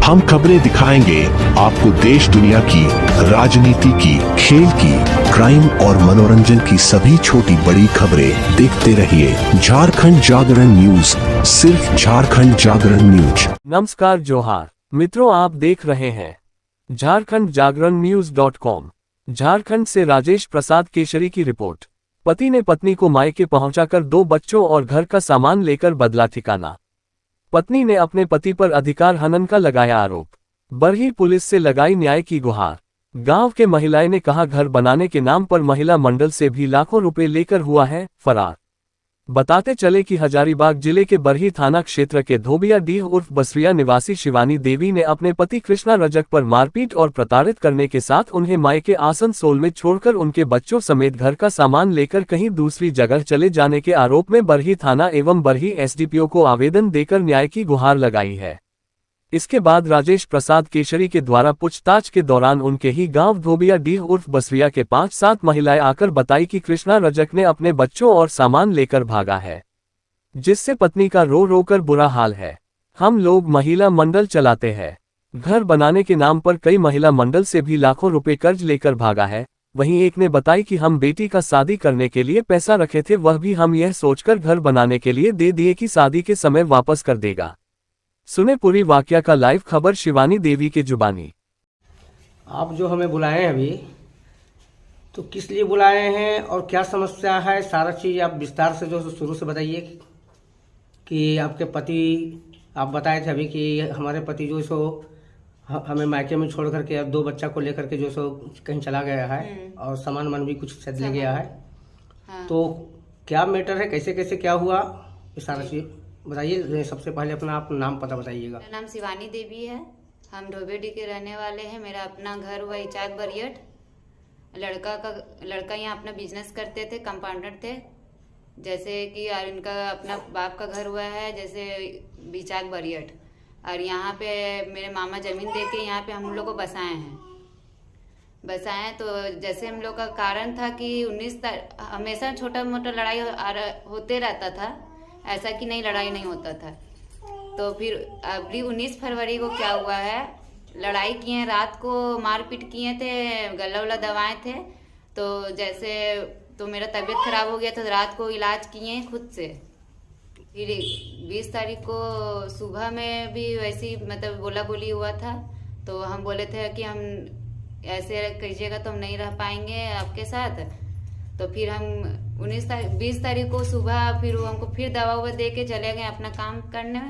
हम खबरें दिखाएंगे आपको देश दुनिया की, राजनीति की, खेल की, क्राइम और मनोरंजन की सभी छोटी बड़ी खबरें। देखते रहिए झारखंड जागरण न्यूज, सिर्फ झारखंड जागरण न्यूज। नमस्कार जोहार मित्रों, आप देख रहे हैं झारखंड जागरण न्यूज.com। झारखंड से राजेश प्रसाद केशरी की रिपोर्ट। पति ने पत्नी को मायके पहुंचाकर 2 बच्चों और घर का सामान लेकर बदला ठिकाना। पत्नी ने अपने पति पर अधिकार हनन का लगाया आरोप। बरही पुलिस से लगाई न्याय की गुहार। गांव के महिलाएं ने कहा, घर बनाने के नाम पर महिला मंडल से भी लाखों रुपए लेकर हुआ है फरार। बताते चले कि हजारीबाग जिले के बरही थाना क्षेत्र के धोबियाडीह उर्फ बसरिया निवासी शिवानी देवी ने अपने पति कृष्णा रजक पर मारपीट और प्रताड़ित करने के साथ उन्हें मायके आसनसोल में छोड़कर उनके बच्चों समेत घर का सामान लेकर कहीं दूसरी जगह चले जाने के आरोप में बरही थाना एवं बरही एसडीपीओ को आवेदन देकर न्याय की गुहार लगाई है। इसके बाद राजेश प्रसाद केशरी के द्वारा पूछताछ के दौरान उनके ही गांव धोबियाडीह उर्फ बसरिया के 5-7 महिलाएं आकर बताई कि कृष्णा रजक ने अपने बच्चों और सामान लेकर भागा है, जिससे पत्नी का रो रो कर बुरा हाल है। हम लोग महिला मंडल चलाते हैं। घर बनाने के नाम पर कई महिला मंडल से भी लाखों रुपए कर्ज लेकर भागा है। वहीं एक ने बताई कि हम बेटी का शादी करने के लिए पैसा रखे थे, वह भी हम यह सोचकर घर बनाने के लिए दे दिए कि शादी के समय वापस कर देगा। सुने पूरी वाकया का लाइव खबर शिवानी देवी के जुबानी। आप जो हमें बुलाए हैं अभी, तो किस लिए बुलाए हैं और क्या समस्या है, सारा चीज़ आप विस्तार से जो शुरू से बताइए। कि आपके पति, आप बताए थे अभी कि हमारे पति जो सो हमें मायके में छोड़ करके 2 बच्चा को लेकर के जो सो कहीं चला गया है और सामान मन भी कुछ शायद ले गया है। हाँ। तो क्या मैटर है, कैसे कैसे क्या हुआ, ये सारा चीज़ बताइए। सबसे पहले अपना आप नाम पता बताइएगा। मेरा नाम शिवानी देवी है। हम ढोबेडी के रहने वाले हैं। मेरा अपना घर हुआ इचाक बरियट। लड़का यहाँ अपना बिजनेस करते थे, कंपाउंडर थे। जैसे कि और इनका अपना बाप का घर हुआ है जैसे इचाक बरियट, और यहाँ पे मेरे मामा जमीन दे के यहाँ पे हम लोग को बसाए हैं। तो जैसे हम लोग का कारण था कि 19 हमेशा छोटा मोटा लड़ाई होते रहता था, ऐसा कि नहीं लड़ाई नहीं होता था। तो फिर अभी 19 फरवरी को क्या हुआ है, लड़ाई किए, रात को मारपीट किए थे, गला उला दबाए थे। तो जैसे तो मेरा तबीयत खराब हो गया तो रात को इलाज किए खुद से। फिर 20 तारीख को सुबह में भी वैसी मतलब बोला बोली हुआ था। तो हम बोले थे कि हम ऐसे कीजिएगा तो हम नहीं रह पाएंगे आपके साथ। तो फिर हम 20 तारीख को सुबह फिर वो हमको फिर दवा उवा दे के चले गए अपना काम करने।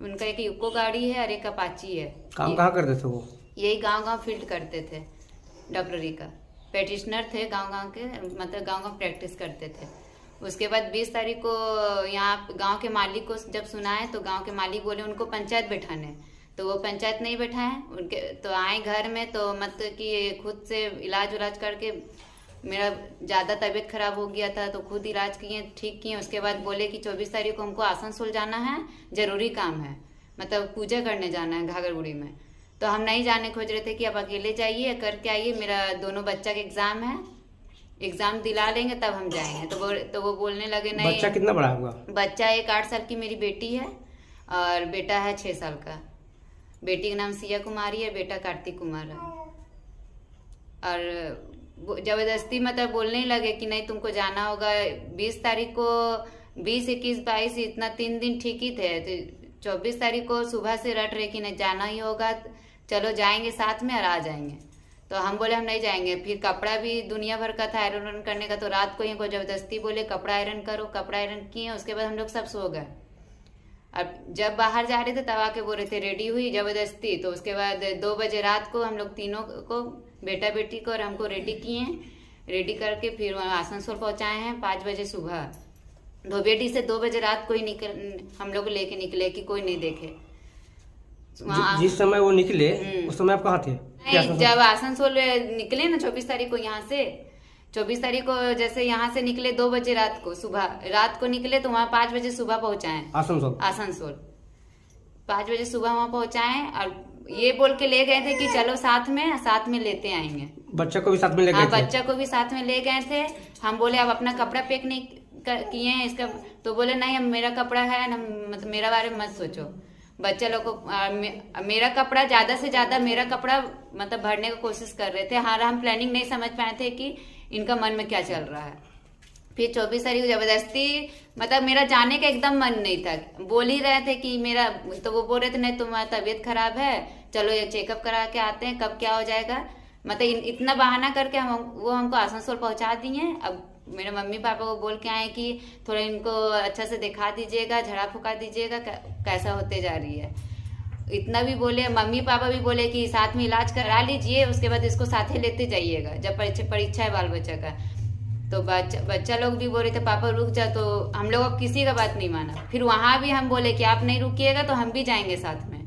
उनका एक यूको गाड़ी है और एक अपाची है। काम कहाँ करते थे वो? यही गांव फील्ड करते थे, डॉक्टरी का प्रैक्टिशनर थे। गांव के मतलब गांव प्रैक्टिस करते थे। उसके बाद 20 तारीख को यहाँ गांव के मालिक को जब सुनाए तो गांव के मालिक बोले उनको पंचायत बैठाने। तो वो पंचायत नहीं बैठाए उनके, तो आए घर में तो मतलब कि खुद से इलाज उलाज करके, मेरा ज़्यादा तबीयत खराब हो गया था तो खुद इलाज किए, ठीक किए। उसके बाद बोले कि 24 तारीख को हमको आसनसोल जाना है, ज़रूरी काम है, मतलब पूजा करने जाना है घाघरबुड़ी में। तो हम नहीं जाने खोज रहे थे कि आप अकेले जाइए, करके आइए, मेरा दोनों बच्चा का एग्ज़ाम है, एग्ज़ाम दिला लेंगे तब हम जाएंगे। तो वो बोलने लगे नहीं। बच्चा कितना बड़ा हुआ? बच्चा एक 8 साल की मेरी बेटी है और बेटा है 6 साल का। बेटी का नाम सिया कुमारी है, बेटा कार्तिक कुमार है। और जबरदस्ती मतलब बोलने लगे कि नहीं तुमको जाना होगा। 20 तारीख को 20, 21, 22 इतना 3 दिन ठीक ही थे। तो 24 तारीख को सुबह से रट रहे कि नहीं जाना ही होगा, चलो जाएंगे साथ में और आ जाएंगे। तो हम बोले हम नहीं जाएंगे। फिर कपड़ा भी दुनिया भर का था आयरन करने का। तो रात को इनको जबरदस्ती बोले कपड़ा आयरन करो, कपड़ा आयरन किए। उसके बाद हम लोग सब सो गए। अब जब बाहर जा रहे थे तब आके बोल रहे थे रेडी हुई जबरदस्ती। तो उसके बाद 2 बजे रात को हम लोग तीनों को, बेटा बेटी को और हमको रेडी किए। रेडी करके फिर आसनसोल पहुंचाए हैं 5 बजे सुबह। धोबेडी से 2 बजे रात को ही हम लोग लेके निकले कि कोई नहीं देखे। जिस समय वो निकले उस समय आप कहाँ थे? जब आसनसोल निकले ना 24 तारीख को, यहाँ से 24 तारीख को जैसे यहाँ से निकले 2 बजे रात को, सुबह रात को निकले तो वहाँ 5 बजे सुबह पहुंचाए आसनसोल 5 बजे सुबह वहाँ पहुंचाए। और ये बोल के ले गए थे कि चलो साथ में लेते आएंगे। बच्चा को भी साथ में ले गए थे? बच्चा को भी साथ में ले गए थे। हम बोले आप अपना कपड़ा पैक नहीं किए हैं इसका? तो बोले नहीं, हम मेरा कपड़ा है ना, मतलब मेरा बारे में मत सोचो। बच्चा लोग को मेरा कपड़ा ज्यादा से ज्यादा मेरा कपड़ा मतलब भरने की कोशिश कर रहे थे। हाँ, हम प्लानिंग नहीं समझ पाए थे कि इनका मन में क्या चल रहा है। फिर 24 तारीख को जबरदस्ती मतलब मेरा जाने का एकदम मन नहीं था। बोल ही रहे थे कि मेरा, तो वो बोल रहे थे नहीं तुम्हारा तबीयत खराब है, चलो ये चेकअप करा के आते हैं, कब क्या हो जाएगा। मतलब इतना बहाना करके वो हमको आसनसोल पहुंचा दिए। अब मेरे मम्मी पापा को बोल के आए कि थोड़ा इनको अच्छा से दिखा दीजिएगा, झड़ा फुका दीजिएगा, कैसा होते जा रही है। इतना भी बोले, मम्मी पापा भी बोले कि साथ में इलाज करा लीजिए, उसके बाद इसको साथ ही लेते जाइएगा जब परीक्षा है बाल बच्चा का। तो बच्चा लोग भी बोल रहे थे पापा रुक जा, तो हम लोग अब किसी का बात नहीं माना। फिर वहां भी हम बोले कि आप नहीं रुकिएगा तो हम भी जाएंगे साथ में,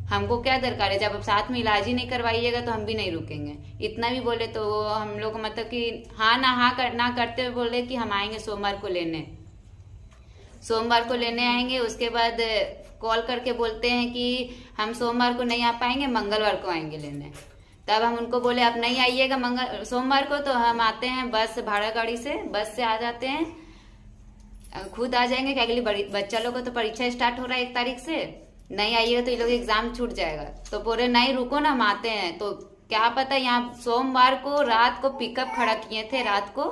हमको क्या दरकार है, जब आप साथ में इलाज ही नहीं करवाइएगा तो हम भी नहीं रुकेंगे। इतना भी बोले तो हम लोग मतलब कि हाँ ना करते हुए बोले कि हम आएंगे सोमवार को लेने आएंगे। उसके बाद कॉल करके बोलते हैं कि हम सोमवार को नहीं आ पाएंगे, मंगलवार को आएंगे लेने। तब हम उनको बोले आप नहीं आइएगा सोमवार को, तो हम आते हैं बस भाड़ा गाड़ी से, बस से आ जाते हैं, खुद आ जाएंगे। क्या अगली बच्चा लोग को तो परीक्षा स्टार्ट हो रहा है 1 तारीख से, नहीं आइएगा तो ये लोग एग्जाम छूट जाएगा। तो बोले नहीं रुको ना, हम आते हैं। तो क्या पता यहाँ सोमवार को रात को पिकअप खड़ा किए थे, रात को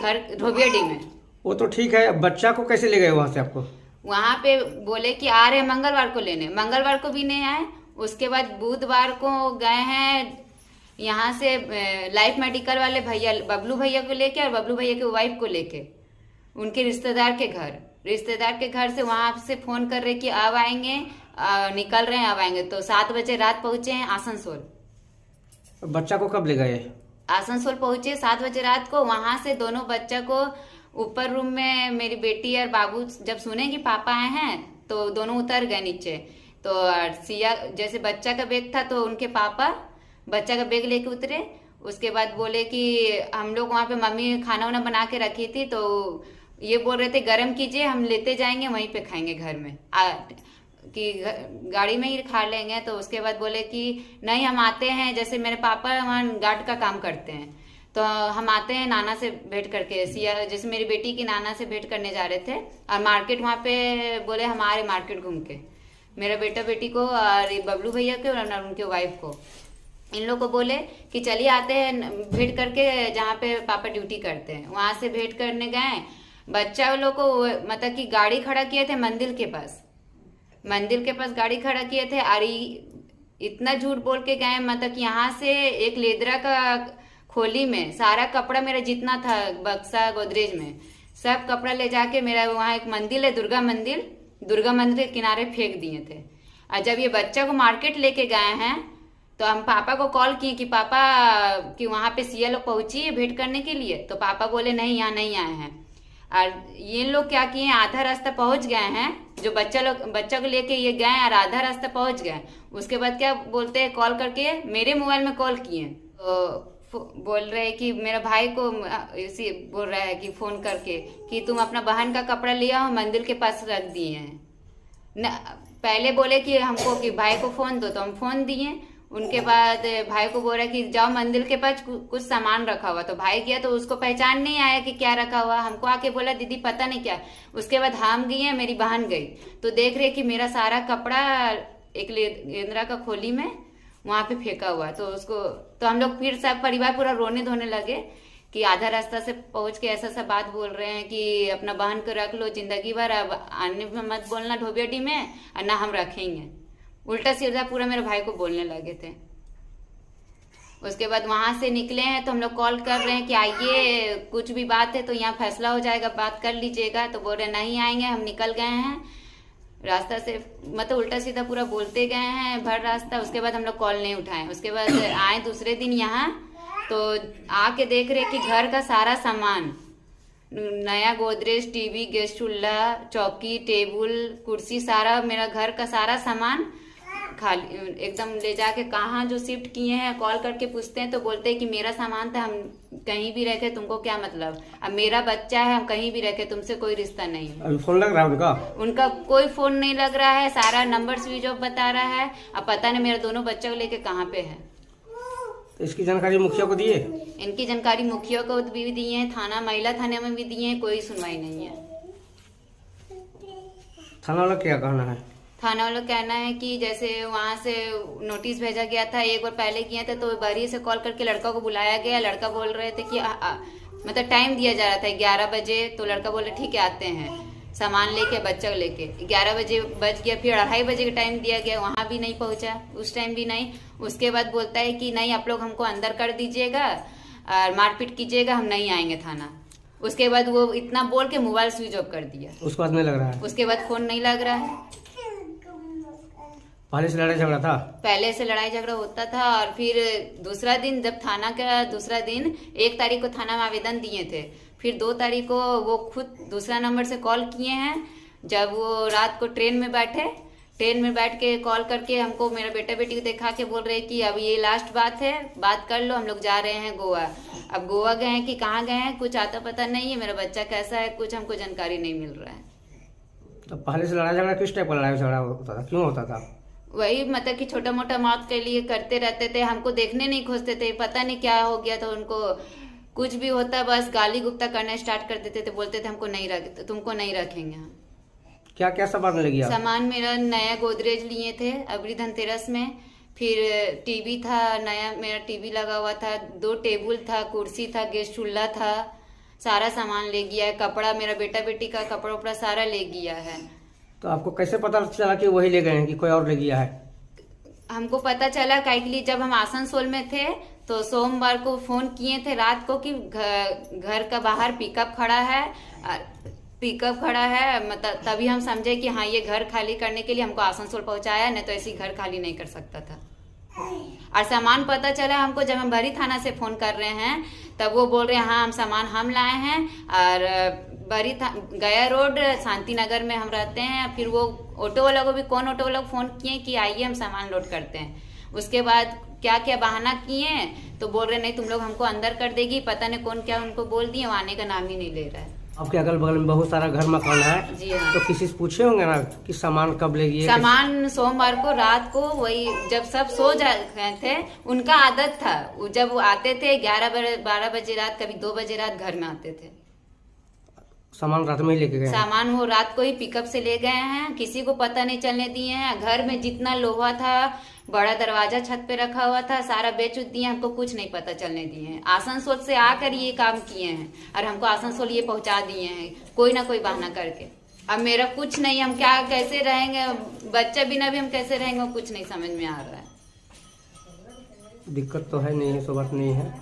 घर धोबियाडी में। वो तो ठीक है, बच्चा को कैसे ले गए वहां से आपको? वहां पे बोले कि आ रहे हैं मंगलवार को लेने, मंगलवार को भी नहीं आए। उसके बाद बुधवार को गए हैं यहाँ से लाइफ मेडिकल वाले भैया, बबलू भैया को लेके और बबलू भैया की वाइफ को लेके उनके रिश्तेदार के घर से वहां से फोन कर रहे कि अब आएंगे, निकल रहे हैं अब आएंगे। तो 7 बजे रात पहुंचे हैं आसनसोल। बच्चा को कब ले गए? आसनसोल पहुंचे 7 बजे रात को। वहां से दोनों बच्चा को ऊपर रूम में, मेरी बेटी और बाबू जब सुने कि पापा आए हैं तो दोनों उतर गए नीचे। तो सिया जैसे बच्चा का बैग था तो उनके पापा बच्चा का बैग लेके उतरे। उसके बाद बोले कि हम लोग वहां पे मम्मी खाना वाना बना के रखी थी, तो ये बोल रहे थे गरम कीजिए, हम लेते जाएंगे वहीं पे खाएंगे घर में, कि गाड़ी में ही खा लेंगे। तो उसके बाद बोले कि नहीं हम आते हैं, जैसे मेरे पापा वहाँ गार्ड का काम करते हैं, तो हम आते हैं नाना से भेंट करके। सिया जैसे मेरी बेटी की नाना से भेंट करने जा रहे थे और मार्केट वहाँ पे बोले हम आ रहे मार्केट घूम के, मेरा बेटा बेटी को और बबलू भैया को और उनके वाइफ को, इन लोग को बोले कि चलिए आते हैं भेंट करके जहाँ पे पापा ड्यूटी करते हैं, वहां से भेंट करने गए। बच्चा लोग को मतलब कि गाड़ी खड़ा किए थे मंदिर के पास गाड़ी खड़ा किए थे। और इतना झूठ बोल के गए, मतलब कि यहाँ से एक लेदरा का खोली में सारा कपड़ा मेरा जितना था बक्सा गोदरेज में सब कपड़ा ले जाके, मेरा वहाँ एक मंदिर है दुर्गा मंदिर के किनारे फेंक दिए थे। और जब ये बच्चा को मार्केट लेके गए हैं तो हम पापा को कॉल किए कि पापा कि वहां पे सिया लोग पहुंची है भेंट करने के लिए। तो पापा बोले नहीं यहाँ नहीं आए हैं। और ये लोग क्या किए, आधा रास्ता पहुंच गए हैं, जो बच्चा को लेके ये गए और आधा रास्ता पहुंच गए। उसके बाद क्या बोलते हैं, कॉल करके मेरे मोबाइल में कॉल किए, तो बोल रहे कि मेरा भाई को इसी बोल रहा है कि फोन करके कि तुम अपना बहन का कपड़ा लिया हो, मंदिर के पास रख दिए हैं। पहले बोले कि हमको कि भाई को फोन दो, तो हम फोन दिए। उनके बाद भाई को बोल रहा कि जाओ मंदिर के पास कुछ सामान रखा हुआ। तो भाई गया तो उसको पहचान नहीं आया कि क्या रखा हुआ, हमको आके बोला दीदी पता नहीं क्या। उसके बाद हम गए, मेरी बहन गई तो देख रहे कि मेरा सारा कपड़ा एक लेंद्रा का खोली में वहां पे फेंका हुआ। तो हम लोग फिर सब परिवार पूरा रोने धोने लगे कि आधा रास्ता से पहुंच के ऐसा बात बोल रहे हैं कि अपना बहन को रख लो जिंदगी भर, अब आने में मत बोलना ढोबियाडी में, और ना हम रखेंगे। उल्टा सीधा पूरा मेरे भाई को बोलने लगे थे। उसके बाद वहां से निकले हैं तो हम लोग कॉल कर रहे हैं कि आइए, कुछ भी बात है तो यहाँ फैसला हो जाएगा, बात कर लीजिएगा। तो बोल रहे नहीं आएंगे, हम निकल गए हैं रास्ता से, मतलब उल्टा सीधा पूरा बोलते गए हैं भर रास्ता। उसके बाद हम लोग कॉल नहीं उठाए। उसके बाद आए दूसरे दिन यहाँ, तो आके देख रहे कि घर का सारा सामान, नया गोदरेज, टीवी, गैस चूल्हा, चौकी, टेबल, कुर्सी, सारा मेरा घर का सारा सामान खाली एकदम ले जाके कहाँ जो शिफ्ट किए हैं। कॉल करके पूछते हैं तो बोलते हैं कि मेरा सामान था, हम कहीं भी रखे, तुमको क्या मतलब, अब मेरा बच्चा है, हम कहीं भी रखे, तुमसे कोई रिश्ता नहीं है। अभी फोन लग रहा है उनका कोई फोन नहीं लग रहा है, सारा नंबर स्विच ऑफ बता रहा है। अब पता नहीं मेरे दोनों बच्चों को लेके कहाँ पे है। तो इसकी जानकारी मुखिया को दिए? इनकी जानकारी मुखिया को भी दिए हैं, थाना महिला थाने में भी दिए हैं, कोई सुनवाई नहीं है। थाना वाला क्या कहना है? थाना वालों का कहना है कि जैसे वहाँ से नोटिस भेजा गया था, एक बार पहले किया था, तो बरी से कॉल करके लड़का को बुलाया गया। लड़का बोल रहे थे कि मतलब टाइम दिया जा रहा था 11 बजे, तो लड़का बोले ठीक है आते हैं, सामान लेके बच्चा को लेके। 11 बजे बज गया, फिर 2:30 बजे का टाइम दिया गया, वहाँ भी नहीं पहुँचा, उस टाइम भी नहीं। उसके बाद बोलता है कि नहीं आप लोग हमको अंदर कर दीजिएगा और मारपीट कीजिएगा, हम नहीं आएंगे थाना। उसके बाद वो इतना बोल के मोबाइल स्विच ऑफ कर दिया। उसके बाद नहीं लग रहा है? उसके बाद फोन नहीं लग रहा है। पहले से लड़ाई झगड़ा था? पहले से लड़ाई झगड़ा होता था। और फिर दूसरा दिन, जब थाना का दूसरा दिन 1 तारीख को थाना में आवेदन दिए थे, फिर 2 तारीख को वो खुद दूसरा नंबर से कॉल किए हैं। जब वो रात को ट्रेन में बैठ के कॉल करके हमको, मेरा बेटा बेटी को दिखा के बोल रहे कि अब ये लास्ट बात है, बात कर लो, हम लोग जा रहे हैं गोवा। अब गोवा गए हैं कि कहाँ गए हैं कुछ आता पता नहीं है, मेरा बच्चा कैसा है कुछ हमको जानकारी नहीं मिल रहा है। तो पहले से लड़ाई झगड़ा किस टाइप का लड़ाई झगड़ा होता था, क्यों होता था? वही मतलब कि छोटा मोटा मौत के लिए करते रहते थे, हमको देखने नहीं खोजते थे, पता नहीं क्या हो गया था उनको। कुछ भी होता बस गाली गुप्ता करना स्टार्ट कर देते थे, बोलते थे तुमको नहीं रखेंगे हम। क्या क्या सामान ले गया? सामान मेरा नया गोदरेज लिए थे अबरी धनतेरस में, फिर टीवी था नया, मेरा टीवी लगा हुआ था, 2 टेबल था, कुर्सी था, गैस चूल्हा था, सारा सामान ले गया है। कपड़ा, मेरा बेटा बेटी का कपड़ा उपड़ा सारा ले गया है। तो आपको कैसे पता चला कि वही ले गए हैं कि कोई और ले गया है? हमको पता चला काहे के लिए, जब हम आसनसोल में थे तो सोमवार को फोन किए थे रात को कि घर का बाहर पिकअप खड़ा है, मतलब तभी हम समझे कि हाँ ये घर खाली करने के लिए हमको आसनसोल पहुंचाया, नहीं तो ऐसे ही घर खाली नहीं कर सकता था। और सामान पता चला हमको जब हम बरी थाना से फोन कर रहे हैं, तब वो बोल रहे हैं हाँ हम सामान हम लाए हैं, और बरी गया रोड शांति नगर में हम रहते हैं। फिर वो ऑटो वाला को भी, कौन ऑटो वाला को फोन किए कि आइए हम सामान लोड करते हैं। उसके बाद क्या क्या बहाना किए, तो बोल रहे नहीं तुम लोग हमको अंदर कर देगी, पता नहीं कौन क्या उनको बोल दिए, आने का नाम ही नहीं ले रहा है। आपके अगल बगल में बहुत सारा घर मकान है? जी हाँ। तो किसी से पूछे होंगे ना कि सामान कब ले गए? सामान सोमवार को रात को, वही जब सब सो गए थे, उनका आदत था, जब वो आते थे 11-12 बजे रात, कभी 2 बजे रात घर में आते थे। सामान रात में ही लेके गए? सामान वो रात को ही पिकअप से ले गए हैं, किसी को पता नहीं चलने दिए हैं। घर में जितना लोहा था, बड़ा दरवाजा छत पे रखा हुआ था, सारा बेच दिए, हमको कुछ नहीं पता चलने दिए हैं। आसनसोल से आकर ये काम किए हैं और हमको आसनसोल ये पहुंचा दिए हैं, कोई ना कोई बहाना करके। अब मेरा कुछ नहीं, हम क्या कैसे रहेंगे, बच्चा बिना भी हम कैसे रहेंगे, वो कुछ नहीं समझ में आ रहा है। दिक्कत तो है नहीं है, सो बात नहीं है,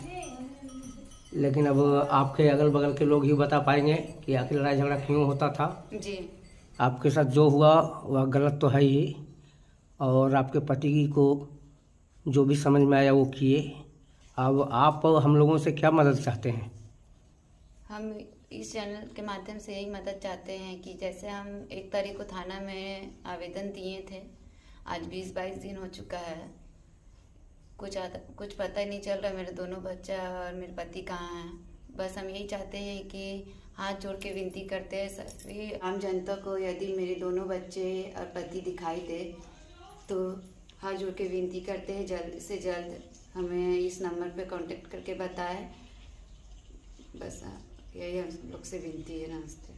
लेकिन अब आपके अगल बगल के लोग ही बता पाएंगे कि आखिर लड़ाई झगड़ा क्यों होता था। जी आपके साथ जो हुआ वह गलत तो है ही, और आपके पति को जो भी समझ में आया वो किए। अब आप हम लोगों से क्या मदद चाहते हैं? हम इस चैनल के माध्यम से यही मदद चाहते हैं कि जैसे हम 1 तारीख को थाना में आवेदन दिए थे, आज 20-22 दिन हो चुका है, कुछ पता ही नहीं चल रहा मेरे दोनों बच्चा और मेरे पति कहाँ हैं। बस हम यही चाहते हैं कि हाथ जोड़ के विनती करते हैं सभी आम जनता को, यदि मेरे दोनों बच्चे और पति दिखाई दे तो हाथ जोड़ के विनती करते हैं जल्द से जल्द हमें इस नंबर पे कांटेक्ट करके बताएं। बस यही हम लोग से विनती है। नमस्ते।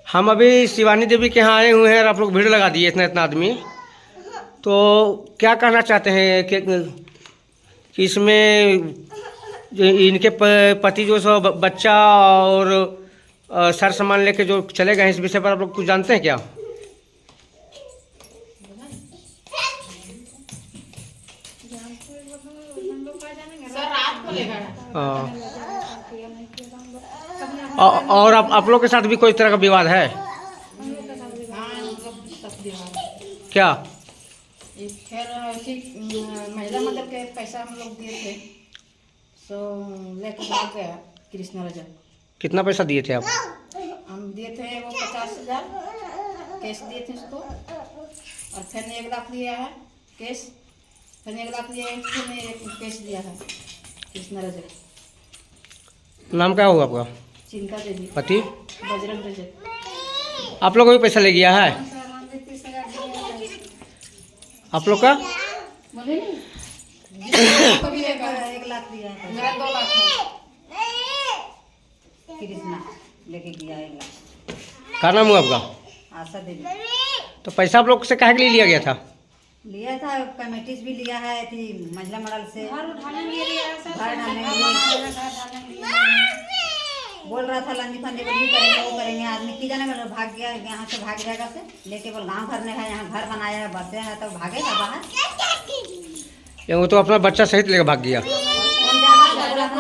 हम अभी शिवानी देवी के यहाँ आए हुए हैं और आप लोग भीड़ लगा दिए इतना आदमी, तो क्या कहना चाहते हैं कि इसमें जो इनके पति जो सो बच्चा और सारा सामान लेके जो चले गए, इस विषय पर आप लोग कुछ जानते हैं क्या? और आप लोग के साथ भी कोई तरह का विवाद है क्या? महिला मंडल के पैसा हम लोग दिए थे, सो लेकर भाग गया कृष्णा राजा। कितना पैसा दिए थे आप? हम दिए थे वो 50,000 कैश दिए थे उसको, और फिर 1 लाख दिया है कैश, फिर 1 लाख दिया है, फिर 1 कैश दिया है कृष्णा राजा। नाम क्या होगा आपका? चिंता देवी। पति? बजरंग राजा। आप लोग को भी पैसा ले गया है? आप लोग का? बोले नहीं कभी 1 लाख दिया है, मेरा 2 लाख है, कृष्णा लेके गया 1 लाख। क्या नाम हुआ आपका? आशा देवी। तो तो पैसा आप लोग से काहे के लिए लिया गया था? लिया था, कमेटी से भी लिया है, थी महिला मंडल से घर उठाने के लिए बोल रहा था लंदी फंदी भी करेंगे, वो करेंगे। आदमी की जाने में भाग गया, यहाँ से भाग जाएगा से लेके बोल गांव भरने है, यहाँ घर बनाया है, बसे है, तो भागेगा बाहर। ये वो तो अपना बच्चा सहित लेकर भाग गया।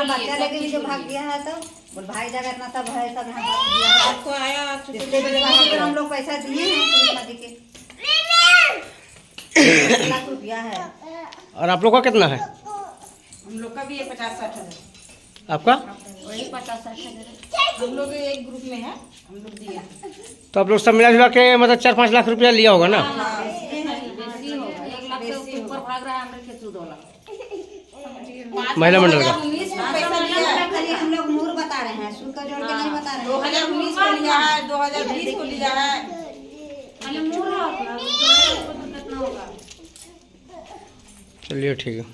बच्चा लेके भी जो भाग गया है, तो बोल भाई जाएगा, इतना सब है, सब यहाँ बच गया है। आपको आया हम लोग पैसा दिए हैं नदी के 1 लाख रुपया है। और आप लोग का कितना है? हम लोग का भी 50-60 हज़ार। आपका वही 50-60 हज़ार हम लोग एक ग्रुप में है, हम लोग दिए। तो आप लोग सब मिला जुला के मतलब 4-5 लाख रुपया लिया होगा ना? बेसी होगा, 1 लाख से ऊपर भाग रहा है हमारे खेत वाला महिला मंडल का। 2019 में पैसा लिया है। हम लोग मुहूर्त बता रहे हैं, सुन कर जोड़ के नहीं बता रहे हैं। 2019 को लिया है, 2020 को लिया है। चलिए ठीक है।